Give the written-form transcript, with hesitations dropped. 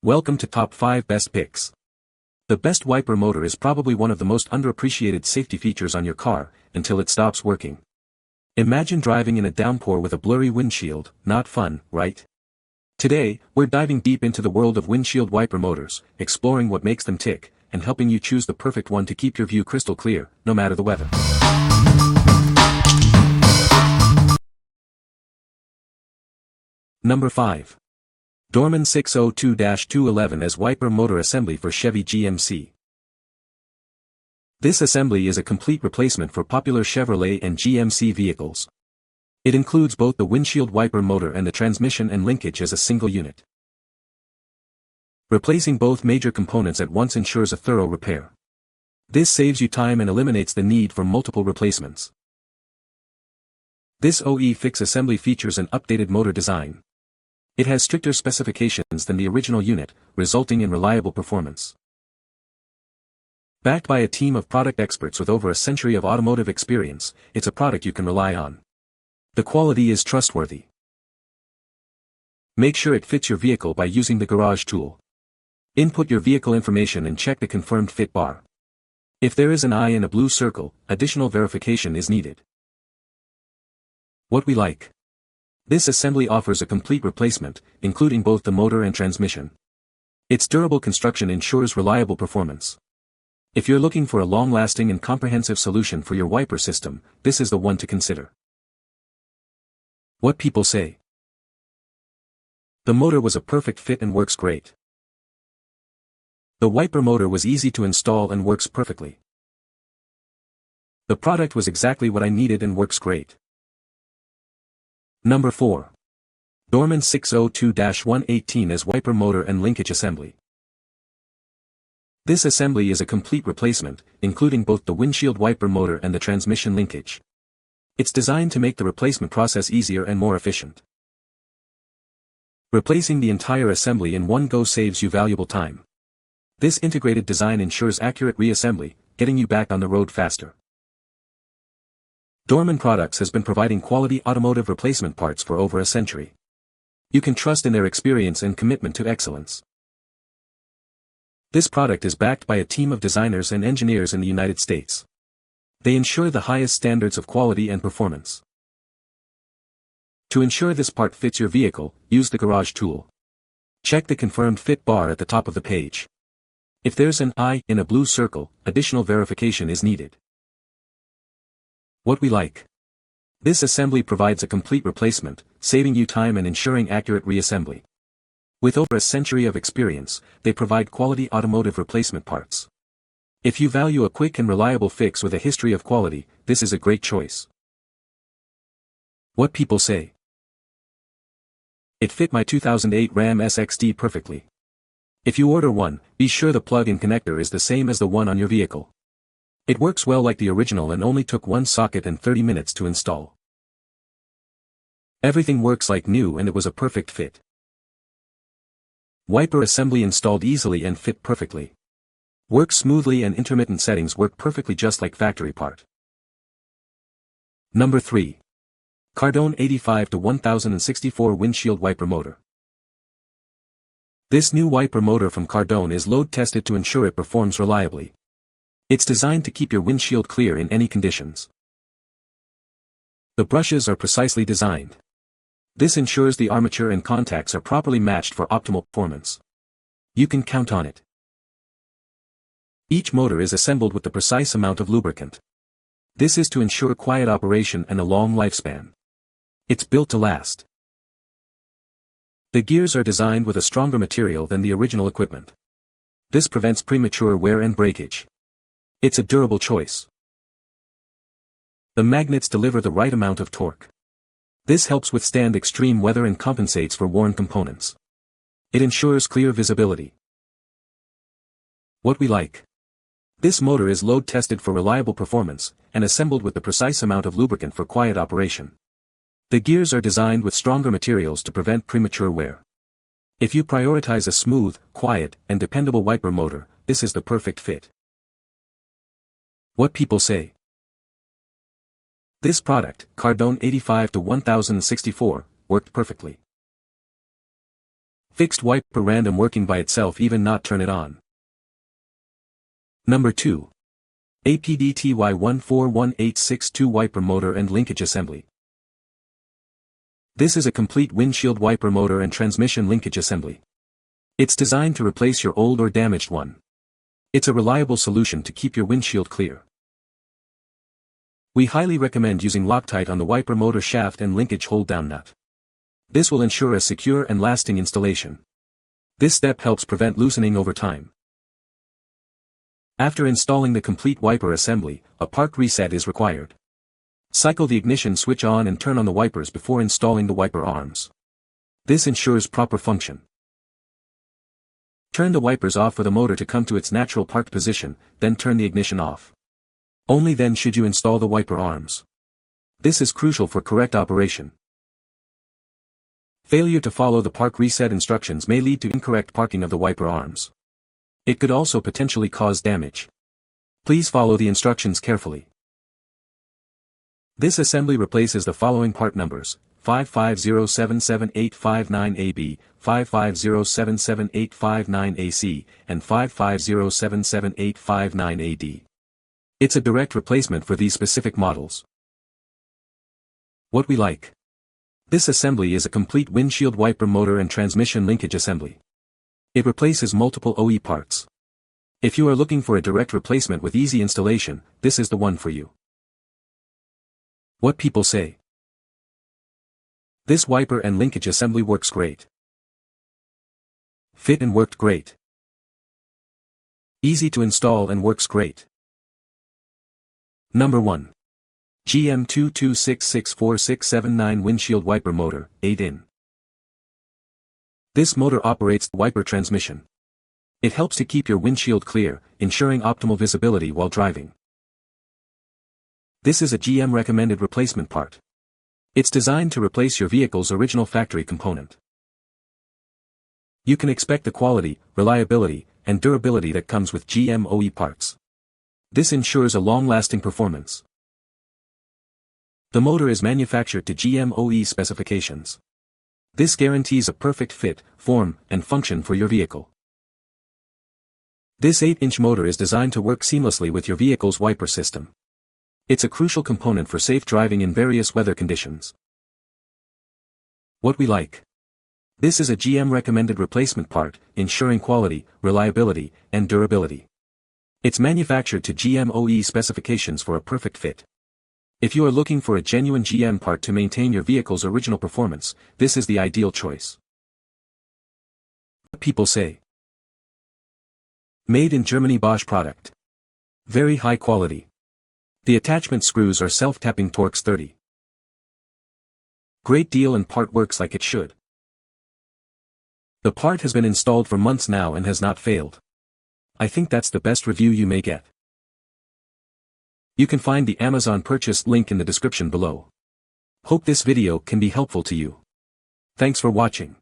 Welcome to Top 5 Best Picks. The best wiper motor is probably one of the most underappreciated safety features on your car, until it stops working. Imagine driving in a downpour with a blurry windshield, not fun, right? Today, we're diving deep into the world of windshield wiper motors, exploring what makes them tick, and helping you choose the perfect one to keep your view crystal clear, no matter the weather. Number 5. Dorman 602-211 as wiper motor assembly for Chevy GMC. This assembly is a complete replacement for popular Chevrolet and GMC vehicles. It includes both the windshield wiper motor and the transmission and linkage as a single unit. Replacing both major components at once ensures a thorough repair. This saves you time and eliminates the need for multiple replacements. This OE fix assembly features an updated motor design. It has stricter specifications than the original unit, resulting in reliable performance. Backed by a team of product experts with over a century of automotive experience, it's a product you can rely on. The quality is trustworthy. Make sure it fits your vehicle by using the garage tool. Input your vehicle information and check the confirmed fit bar. If there is an eye in a blue circle, additional verification is needed. What we like. This assembly offers a complete replacement, including both the motor and transmission. Its durable construction ensures reliable performance. If you're looking for a long-lasting and comprehensive solution for your wiper system, this is the one to consider. What people say. The motor was a perfect fit and works great. The wiper motor was easy to install and works perfectly. The product was exactly what I needed and works great. Number 4. Dorman 602-118 as wiper motor and linkage assembly. This assembly is a complete replacement, including both the windshield wiper motor and the transmission linkage. It's designed to make the replacement process easier and more efficient. Replacing the entire assembly in one go saves you valuable time. This integrated design ensures accurate reassembly, getting you back on the road faster. Dorman Products has been providing quality automotive replacement parts for over a century. You can trust in their experience and commitment to excellence. This product is backed by a team of designers and engineers in the United States. They ensure the highest standards of quality and performance. To ensure this part fits your vehicle, use the garage tool. Check the confirmed fit bar at the top of the page. If there's an eye in a blue circle, additional verification is needed. What we like. This assembly provides a complete replacement, saving you time and ensuring accurate reassembly. With over a century of experience, they provide quality automotive replacement parts. If you value a quick and reliable fix with a history of quality, this is a great choice. What people say. It fit my 2008 Ram SXT perfectly. If you order one, be sure the plug-in connector is the same as the one on your vehicle. It works well like the original and only took one socket and 30 minutes to install. Everything works like new and it was a perfect fit. Wiper assembly installed easily and fit perfectly. Works smoothly and intermittent settings work perfectly just like factory part. Number 3. Cardone 85-1064 windshield wiper motor. This new wiper motor from Cardone is load tested to ensure it performs reliably. It's designed to keep your windshield clear in any conditions. The brushes are precisely designed. This ensures the armature and contacts are properly matched for optimal performance. You can count on it. Each motor is assembled with the precise amount of lubricant. This is to ensure quiet operation and a long lifespan. It's built to last. The gears are designed with a stronger material than the original equipment. This prevents premature wear and breakage. It's a durable choice. The magnets deliver the right amount of torque. This helps withstand extreme weather and compensates for worn components. It ensures clear visibility. What we like. This motor is load tested for reliable performance, and assembled with the precise amount of lubricant for quiet operation. The gears are designed with stronger materials to prevent premature wear. If you prioritize a smooth, quiet, and dependable wiper motor, this is the perfect fit. What people say. This product, Cardone 85-1064, worked perfectly. Fixed wiper random working by itself even not turn it on. Number 2. APDTY 141862 wiper motor and linkage assembly. This is a complete windshield wiper motor and transmission linkage assembly. It's designed to replace your old or damaged one. It's a reliable solution to keep your windshield clear. We highly recommend using Loctite on the wiper motor shaft and linkage hold-down nut. This will ensure a secure and lasting installation. This step helps prevent loosening over time. After installing the complete wiper assembly, a park reset is required. Cycle the ignition switch on and turn on the wipers before installing the wiper arms. This ensures proper function. Turn the wipers off for the motor to come to its natural parked position, then turn the ignition off. Only then should you install the wiper arms. This is crucial for correct operation. Failure to follow the park reset instructions may lead to incorrect parking of the wiper arms. It could also potentially cause damage. Please follow the instructions carefully. This assembly replaces the following part numbers: 550778559AB, 550778559AC, and 550778559AD. It's a direct replacement for these specific models. What we like. This assembly is a complete windshield wiper motor and transmission linkage assembly. It replaces multiple OE parts. If you are looking for a direct replacement with easy installation, this is the one for you. What people say. This wiper and linkage assembly works great. Fit and worked great. Easy to install and works great. Number 1. GM 22664679 windshield wiper motor, 8-in. This motor operates the wiper transmission. It helps to keep your windshield clear, ensuring optimal visibility while driving. This is a GM recommended replacement part. It's designed to replace your vehicle's original factory component. You can expect the quality, reliability, and durability that comes with GM OE parts. This ensures a long-lasting performance. The motor is manufactured to GM OE specifications. This guarantees a perfect fit, form, and function for your vehicle. This 8-inch motor is designed to work seamlessly with your vehicle's wiper system. It's a crucial component for safe driving in various weather conditions. What we like. This is a GM recommended replacement part, ensuring quality, reliability, and durability. It's manufactured to GM OE specifications for a perfect fit. If you are looking for a genuine GM part to maintain your vehicle's original performance, this is the ideal choice. What people say. Made in Germany Bosch product. Very high quality. The attachment screws are self-tapping Torx 30. Great deal and part works like it should. The part has been installed for months now and has not failed. I think that's the best review you may get. You can find the Amazon purchase link in the description below. Hope this video can be helpful to you. Thanks for watching.